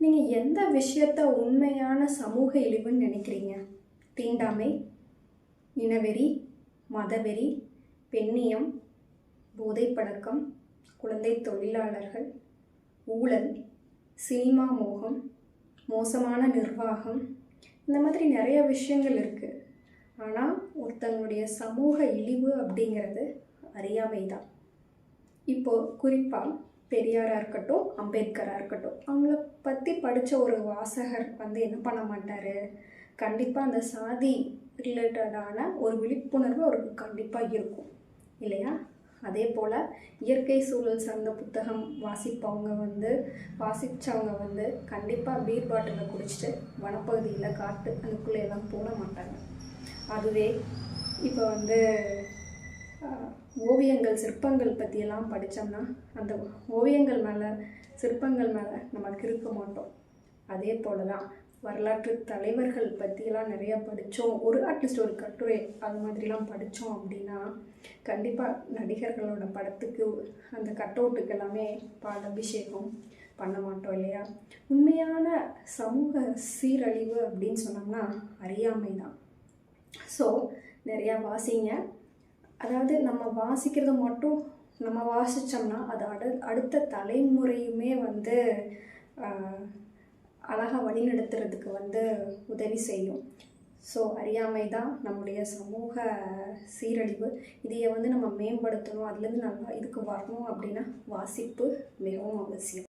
நீங்கள் எந்த விஷயத்த உண்மையான சமூக இழிவுன்னு நினைக்கிறீங்க? தீண்டாமை, இனவெறி, மதவெறி, பெண்ணியம், போதைப்பழக்கம், குழந்தை தொழிலாளர்கள், ஊழல், சினிமா மோகம், மோசமான நிர்வாகம், இந்த மாதிரி நிறைய விஷயங்கள் இருக்குது. ஆனால் ஒருத்தங்களுடைய சமூக இழிவு அப்படிங்கிறது அறியாமை தான். இப்போது குறிப்பாக பெரியாராக இருக்கட்டும், அம்பேத்கராக இருக்கட்டும், அவங்கள பற்றி படித்த ஒரு வாசகர் என்ன பண்ண மாட்டார், கண்டிப்பாக அந்த சாதி ரிலேட்டடான ஒரு விழிப்புணர்வு அவருக்கு கண்டிப்பாக இருக்கும் இல்லையா? அதே போல் இயற்கை சூழல் சார்ந்த புத்தகம் வாசித்தவங்க கண்டிப்பாக பீர் பாட்டிலை குடிச்சிட்டு வனப்பகுதியில் காட்டு அதுக்குள்ளே எல்லாம் போட மாட்டாங்க. அதுவே இப்போ ஓவியங்கள், சிற்பங்கள் பற்றியெல்லாம் படித்தோம்னா அந்த ஓவியங்கள் மேலே, சிற்பங்கள் மேலே நமக்கு இருக்க மாட்டோம். அதே போல் தான் வரலாற்று தலைவர்கள் பற்றியெல்லாம் நிறையா படித்தோம், அட்லீஸ்ட் ஒரு கட்டுரை அது மாதிரிலாம் படித்தோம் அப்படின்னா கண்டிப்பாக நடிகர்களோட படத்துக்கு அந்த கட்டவுட்டுக்கு எல்லாமே பால் அபிஷேகம் பண்ண மாட்டோம் இல்லையா? உண்மையான சமூக சீரழிவு அப்படின்னு சொன்னோம்னா அறியாமை தான். ஸோ நிறையா வாசிங்க. அதாவது நம்ம வாசிக்கிறது மட்டும் நம்ம வாசித்தோம்னா அது அடுத்த தலைமுறையுமே அழகாக வழிநடத்துறதுக்கு உதவி செய்யும். ஸோ அறியாமை தான் நம்முடைய சமூக சீரழிவு. இதையை நம்ம மேம்படுத்தணும், அதுலேருந்து நல்லா இதுக்கு வரணும் அப்படின்னா வாசிப்பு மிகவும் அவசியம்.